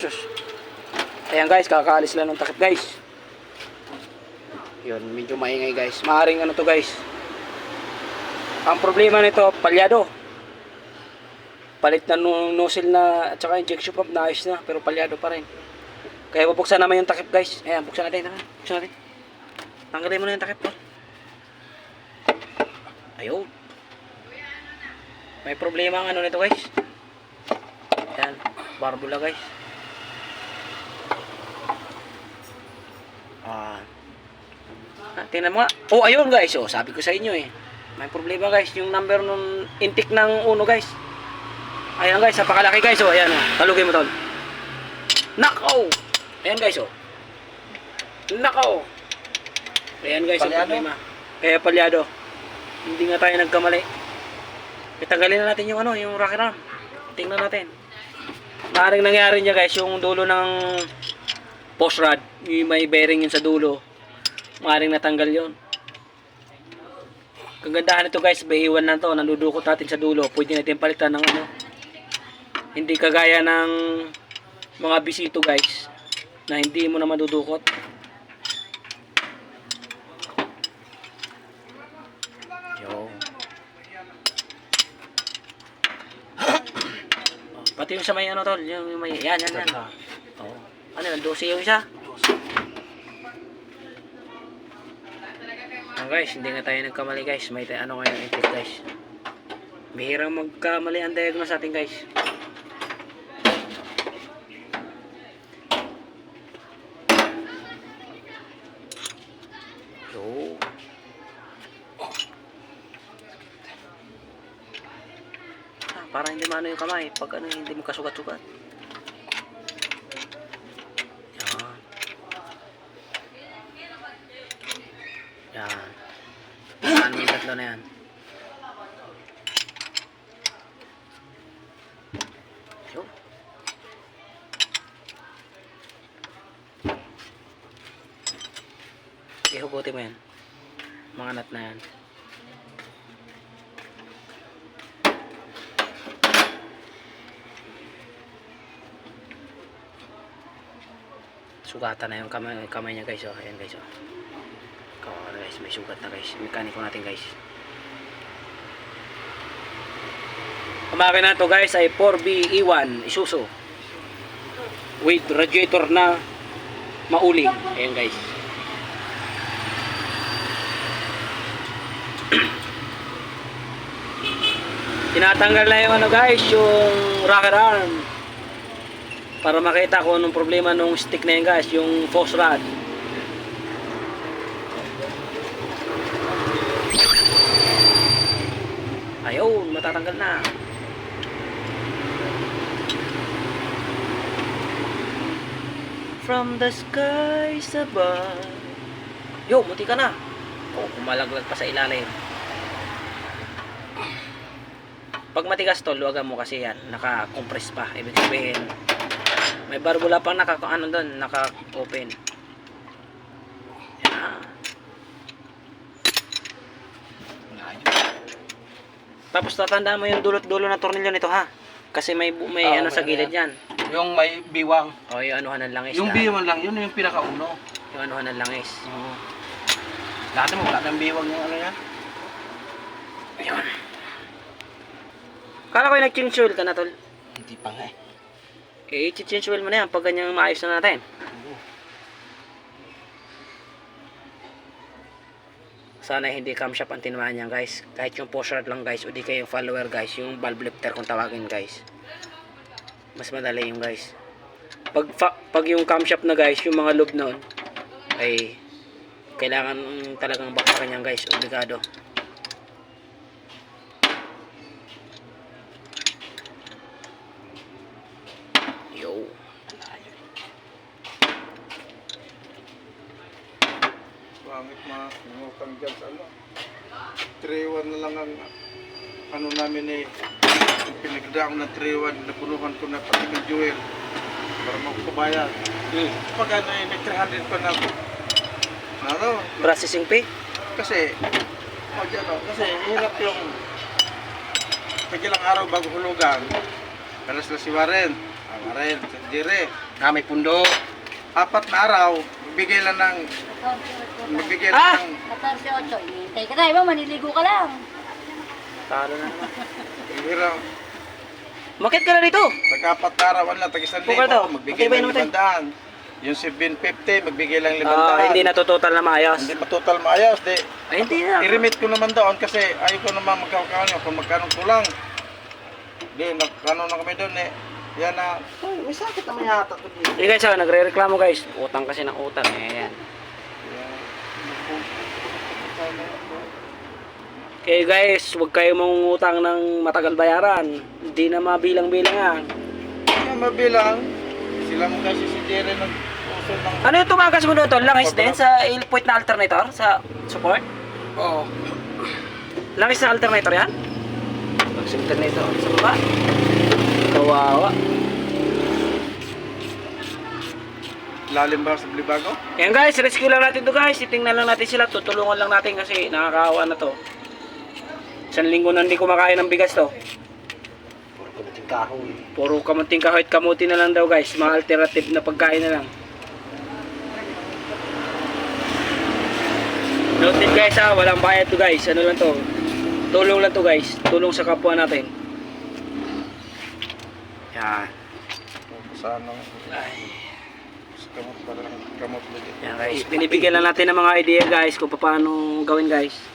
Diyos. Ayan guys, kakaalis lang ng takip guys. Yun, medyo maingay guys. Maaring ano to guys. Ang problema nito, palyado. Palit na nozzle na at saka injection pump na ayos na, pero palyado pa rin. Kaya bubuksan naman yung takip guys. Ayan, buksan natin. Buksan natin. Tanggalin mo na yung takip po. Ayun. May problema ang ano nito guys. Ayan, barbula guys. Tingnan mo nga. Oh, ayun guys. Oh, sabi ko sa inyo eh. May problema guys. Yung number nung intake ng uno guys. Ayan guys, napakalaki guys. Oh, ayan oh. Talugin mo tol. Nako! Ayan guys oh. Nako! Ayan guys, ang problema. Kaya palyado. Hindi nga tayo nagkamali. Itanggalin na natin yung ano, yung rocket arm. Tingnan natin. Maaaring nangyari niya guys, yung dulo ng post rod, yung may bearing yun sa dulo. Maaaring natanggal yun. Kagandahan nito guys, baiwan na to, nandudukot natin sa dulo. Pwede natin palitan ng ano. Hindi kagaya ng mga bisito guys, na hindi mo na madudukot. Yo. Pati yung sa may ano tol, yung may, yan. Oh. Ano yun, 12 yung isa? Guys, hindi nga tayo nagkamali guys. May ano ngayon intake guys. Bihirang magkamali ang diagnose natin guys. So, para hindi maano yung kamay pag ano, hindi mo kasugat-sugat. Yan. Ano yung tatlo na yan? So. Ihugutin mo yan. Mga nut na yan. Sugatan na yung kamay niya guys. Oh. Ayan guys. Oh. Guys, may sugat na guys. Mekaniko natin guys. Ang makina to guys ay 4BE1 Isuzu with radiator na mauling. Ayan guys. Tinatanggal na yung ano guys, yung rocker arm para makita kung anong problema nung stick na yun guys, yung post rod. Ayun, matatanggal na. From the skies above. Yo, muti ka na. Oh, kumalaglag pa sa ilalim. Pag matigas to, luwagan mo kasi yan. Naka-compress pa. Ibig sabihin, may barbula pang ano doon, naka-open. Tapos tatandaan mo yung dulot-dulo na tornilyo nito ha. Kasi may ano sa gilid yan. Yung may biwang. O yung anuhan ng langis. Yung biwang lang, yun yung pinakauno. Yung anuhan ng langis. Dati mo wala ng biwang yung ano yan. Ayun. Kala ko yung nag-change oil ka na tol. Hindi pa nga eh. I-change oil mo na yan pag ganyang maayos na natin. Sana hindi camshaft ang tinamaan niyan guys. Kahit yung post rod lang guys, o di kayo yung follower guys, yung valve lifter kung tawagin guys. Mas madali yung guys. Pag yung camshaft na guys, yung mga lube noon ay kailangan talagang bakbakan yan guys, obligado. Yo. Pangit mangutang dyan sa ano. 3-1 na lang ang ano namin eh. Pinagdaan ko ng 3-1, napunuhan ko na pati ng Joel para magkubayan. Pag ano eh, may 300 pa na ako. Ano? Processing fee? Kasi, kasi hirap yung pag ilang araw bago hulugan, alas na si Warren. Arel, Jere. May pundo. 4 na araw, magbigay lang ng... 14-8 Magbigay Ah! lang ng... 14-8. Hintay ka na, iba maniligo ka lang. Talo na naman. Hiraw. Makit ka na dito. Tag-4 na araw, wala, tag-1,000. Bukal daw. Magbigay Okay ba ng naman 500. Yung 750, magbigay lang 500. Hindi na total na maayos. Hindi pa total maayos. Di, Ay, hindi na. i-remit ko naman doon kasi ayaw ko naman magkakaroon nyo kung magkano kulang. Di, nagkano na kami doon eh. Yan na. Ay, may sakit naman yata to dito. Hindi guys, nagre-reklamo guys. Utang kasi ng utang. Ayan. Okay guys, huwag kayo mangungutang ng matagal bayaran. Hindi na mabilang-bilang yan. Yan mabilang. Sila mo kasi si Jerry nag-uso ng... Ano yung tumagas mo doon to? Langis din sa point na alternator? Sa support? Oo. Langis na alternator yan? Langis alternator. Sa baba? Kawawa. Lalim ba sa Blibago? Ayan guys, rescue lang natin to guys. Titingnan lang natin sila. Tutulungan lang natin kasi nakakaawa na to. 1 linggo na hindi kumakain ng bigas to. Puro kamuting kahoy. Puro kamuting kahoy at kamuti na lang daw guys. Mga alternative na pagkain na lang. Noted guys ha, walang bayad to guys. Ano lang to? Tulong lang to guys. Tulong sa kapwa natin. Yan. Saan ang... Sa kamot pa lang. Kamot ulit. Yan guys. Binibigyan lang natin ng mga idea guys kung paano gawin guys.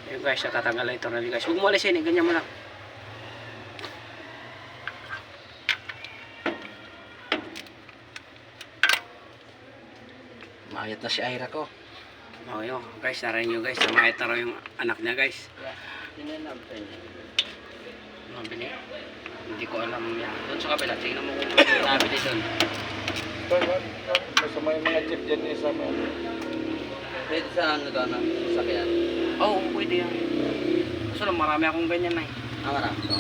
Ayun guys, natatanggal na ito na guys. Huwag mo alisin, ganyan mo lang. Mayat na si Ira ko. Oh, yun. Guys, narinig nyo guys. Namayat na raw yung anak niya guys. Mabili. Hindi ko alam yan. Doon sa kabila, tingnan mo kung nabili doon. Sa mga jeep dyan eh, sa mga... Pwede sa ano doon ang sasakyan? Oo, pwede yan. Kaso lang, marami akong ganyan na eh. Marami to.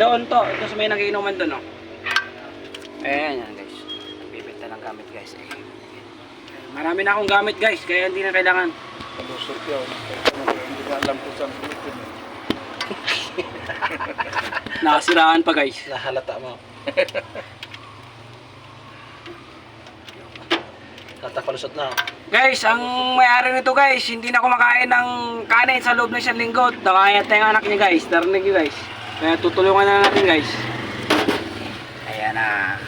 Doon to. Ito sa may nagiinuman doon, oh. Ayan yan guys. Bibit na lang gamit guys. Eh. Marami na akong gamit guys, kaya hindi na kailangan. Palusot yun. Hindi na alam kung saan sulutin. Nakasiraan pa guys. Nahalata mo. Natapalusot na. Guys, ang may-ari nito guys, hindi na kumakain ng kanin sa loob ng 1 linggo. Nakayat na yung anak niya guys. Narinig niyo guys. Kaya tutulungan na natin guys. Ayan na.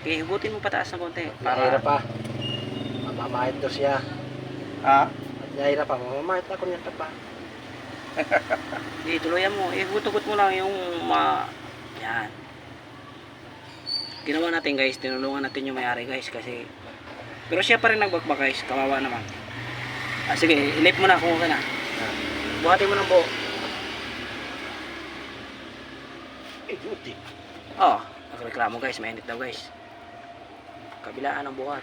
Okay, hugutin mo pataas na konti. Mahirap pa. Mamamahit daw siya. Ha? Mahirap pa. Mamamahit na kung yan pa. Okay, tuluyan mo. Hugot-hugot mo lang yung yan. Ginawa natin guys. Tinulungan natin yung may-ari guys. Kasi pero siya pa rin nagbakbak guys. Kawawa naman. Sige, ilip mo na kung okay na. Buhatin mo ng buo. Duty. Oh, nagreklamo guys, mainit daw guys. Kabilaan ng buhat.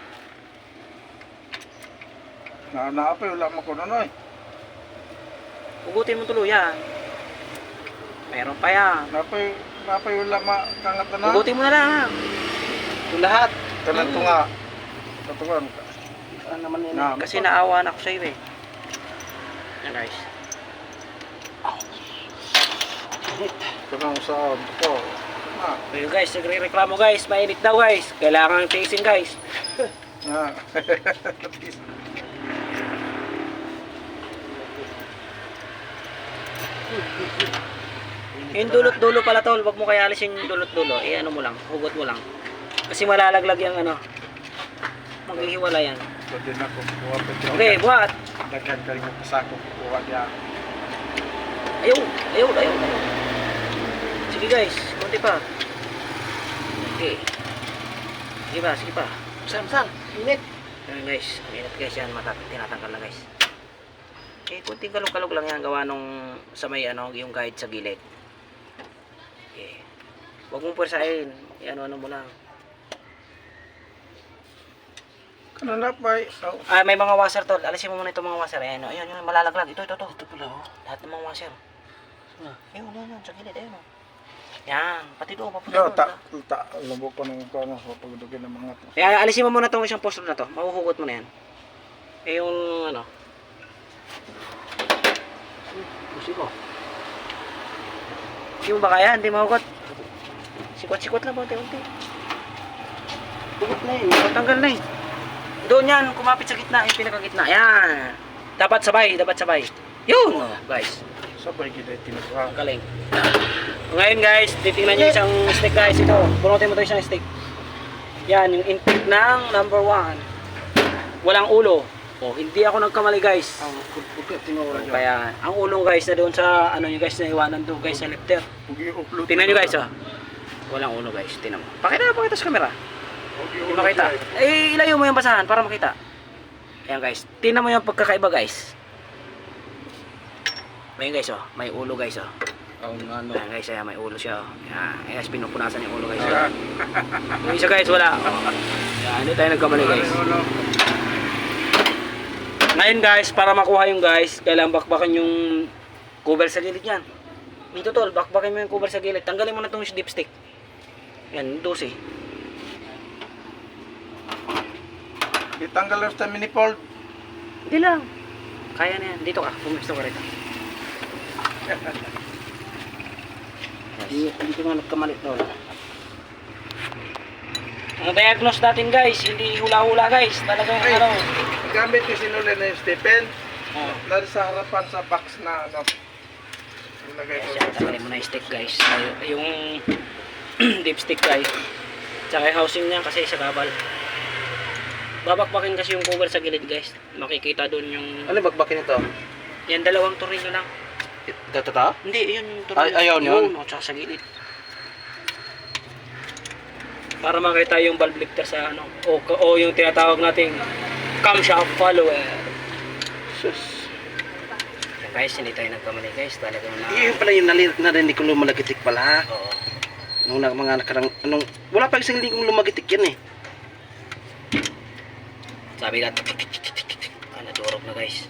Naapay, wala mo ko nonoy. Hugutin mo tuluyan. Meron pa yan. Naapay, wala makangat na na. Hugutin mo na lang ha. Yung lahat. Kanan to nga. Katungan. Ano naman yun? Na, Kasi naawa na ako sa iyo eh. Yan guys. Kanang saan ko. Na. Ayun guys, nagre-reklamo guys. Mainit daw guys. Kailangan tiisin guys. Na. Yung dulot-dulo pala tol. Wag mo kaya alisin yung dulot-dulo. Eh ano mo lang. Hugot mo lang. Kasi malalaglag yung ano. Maghihiwala yan. Pwede na ko kuha pa dyan. Okay, buhat. Daghan ka rin yung pasako kuha niya. Ayaw. Ayaw. Sige guys. Kunti pa. Okay. Sige pa. Sige pa. Saan? Init. Ayan guys, minute guys yan, tinatanggal na guys. Eh, kunting kalog-kalog lang yan, gawa nung sa may ano, yung guide sa gilid. Okay. Huwag mong pwersahin. Ano mo lang. Kanan na pa eh. Oh. Ah, may mga washer tol. Alisin mo muna itong mga washer. Ayan, ayun, yun, malalaglag. Ito. Ito pala, oh. Lahat ng mga washer. Ayun, sa gilid, ayun, oh. Yan, pati doon, papunta No, doon. lubok ko ng kano sa pagdugin ng mga to. Kaya alisin mo muna itong isang poster na to. Mahuhugot mo na yan. Eh, yung, ano. Pusi ko. Hindi mo ba kaya? Hindi mahugot. Sikot-sikot lang, unti-unti. Bugot na yun. Tanggal na eh. Doon yan, kumapit sa gitna, yung pinakagitna. Yan. Dapat sabay. Yun, oh, guys. Sabay kita tinagwa. Ang galing. Ngayon guys, titingnan nyo isang stick guys. Ito, bunutin mo ito isang stick. Yan, yung intake ng number 1. Walang ulo. Oh, hindi ako nagkamali guys. Ang kumput tinura niya. Kaya, ang ulong guys na doon sa, ano nyo guys, na iwanan doon guys sa lifter. Pugi upload. Tingnan nyo guys, oh. Walang ulo guys, tingnan mo. Pakita sa camera. Hindi makita. Eh, ilayo mo yung basahan para makita. Ayan guys, tingnan mo yung pagkakaiba guys. May guys, oh. May ulo guys, oh. Ang ano. Ayan guys, ayan, may ulo siya, oh. Ayan, pinupunasan yung ulo guys. Oh. Yung isa guys, wala. Oh. Ayan, hindi tayo nagkamali guys. Ngayon guys, para makuha yung guys, kailangan bakbakan yung cover sa gilid yan. Dito tol, bakbakin mo yung cover sa gilid. Tanggalin mo na itong dipstick. Yan, 12. Itanggal lang sa mini-fold. Hindi lang. Kaya na yan. Dito ka, pumisto ka rito. Hindi ko nga nagkamali tol. Ang diagnose natin guys, hindi hula-hula guys. Talagang Ay. ano. Gamit yung sinuli na yung Stephen. Oh. Lalo sa harapan sa box na ano. Ilagay ko Yan, tanggalin mo na yung stick guys. Yung dipstick guys. Tsaka yung housing niya kasi sa gabal. Babakbakin kasi yung cover sa gilid guys. Makikita doon yung... Ano bagbakin ito? Yan, dalawang tornilyo lang. Ito? Hindi, yun yung Ay, ayaw yun? Oo, tsaka sa gilid. Para makita yung valve lifter sa ano. O yung tinatawag nating camshaft follower. Sus. Yan guys, hindi tayo nagkamali guys. Talagang na... Yun pala yung narinig ko lumalagitik pala. Oo. Nung mga nakarang... wala pa isang linggong lumagitik yan eh. Sabi natin, nadurog na guys.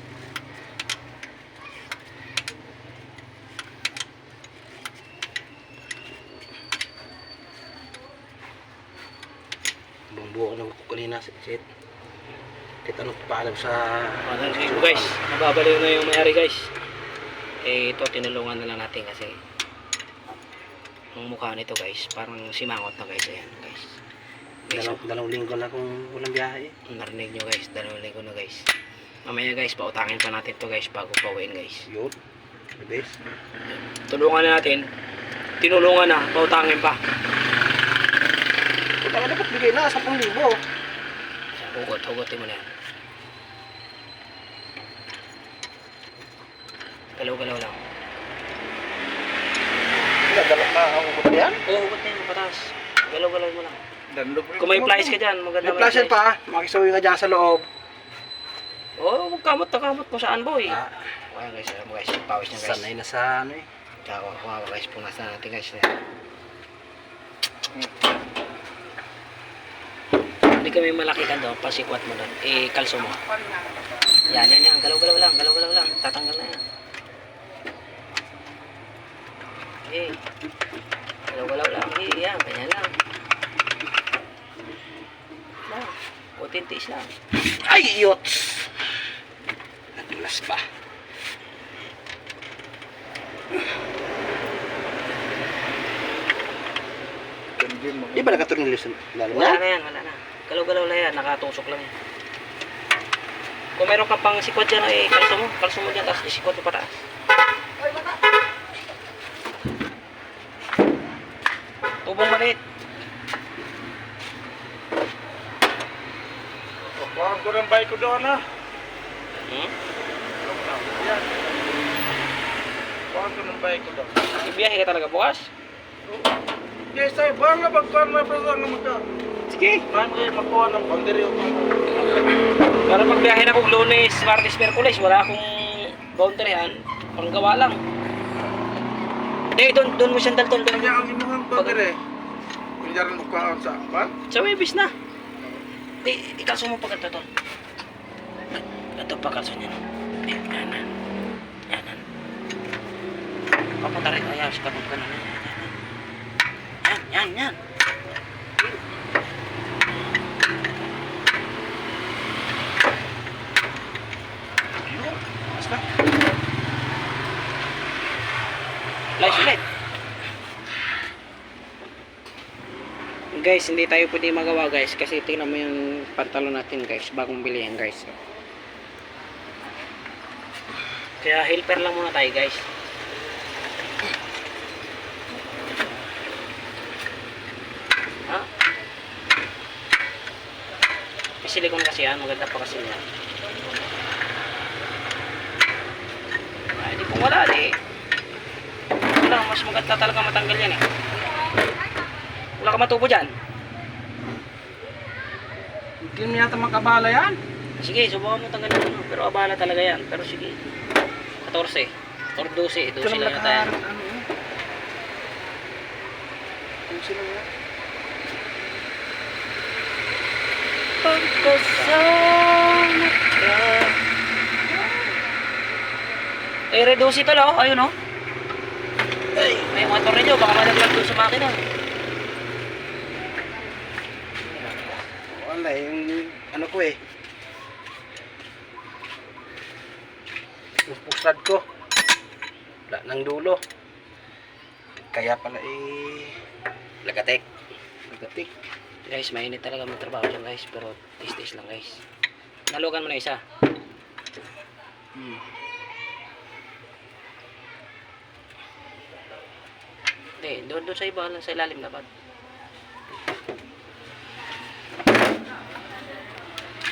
Bumbuo ko ng kukulina sa shit. Kahit anong paalam sa... So guys, nababaliw na yung mayari guys. Eh ito tinulungan na lang natin kasi ang mukha nito guys, parang simangot na guys. Ayan guys. Dalawang linggo na kung walang biyahe. Narinig nyo guys, 2 linggo na guys. Mamaya guys, pautangin pa natin to guys bago pauwiin guys. Yun. The best. Tulungan na natin. Tinulungan na, pautangin pa. Kung taka dapat bigay na, 10,000. Hugot-hugotin mo na yan. Galaw-galaw lang. Dalak na ang ugot yan. Oo, hugot na yan, patas. Galaw-galaw mo lang. Danlog. Kung may flies ka dyan, maganda May flasher pa. Makisuwi ka dyan sa loob. Oo, magkamot na kamot kung saan boy. Ah, Ayan guys, alam mo guys, yung pawis niya guys. sanay na sa ano eh. Tsaka kuha ko guys, punasan natin guys. Hindi kami malakitan doon, pasikwat mo doon. Eh, kalso mo. Yan, galaw-galaw lang, tatanggal na yan. Eh, galaw-galaw lang, yan, ganyan lang. Lang, putintis lang. Ay, yots! Nadulas pa. Di ba nakaturong nilo sa lalim Wala na? na yan, wala na. Galaw-galaw lang yan, nakatusok lang yan. Kung meron ka pang sikwat dyan, eh, kalso mo dyan, tapos isikwat mo pataas. Tubong maliit. Kuhaan ko ng bike ko doon ha. Hmm? Yan. Kuhaan ko ng bike ko doon. Ibiyahe ka talaga bukas? Yes, ay bang na pagkuhan na pa lang magka. Sige. Man ko makuha ng boundary o Para magbiyahe na kong Lunes, Martes, Merkules, wala akong boundaryhan. Panggawa lang. Eh, doon mo siyang dalton. Kanya ang imuhang boundary. dyan magkaon sa pan. Sa webis na. Ikalso mo pa ito, tol. Ito pa kalso niya. Yan na. Yan na. Papunta rin. Ayaw, sikapot ka na. Yan. Mas na. Lights ulit. Guys, hindi tayo pwede magawa guys kasi tingnan mo yung pantalon natin guys, bagong bili yan guys. Kaya helper lang muna tayo guys. Ha? Silikon kasi yan, maganda pa kasi yan. Ay, di kung wala wala, mas maganda talaga matanggal yan eh. Wala ka matubo dyan. Hindi mo yata makabala yan. Sige, subukan mo tanggalin mo. Pero abala talaga yan. Pero sige. 14. Or 12. 12 lang yata yan. Ano yun? Kung sila yan? Pagkasama ka. Eh, reduce ito lang. Ayun o. Ay, may motor ninyo. Baka malaglag doon sa makina. Wala yung ano ko eh. Yung pusad ko. Wala ng dulo. Kaya pala Lagatek. nagatik. Guys, mainit talaga magtrabaho dyan guys. Pero tis-tis lang guys. Nalugan mo na isa. Hindi, doon sa iba lang sa ilalim dapat.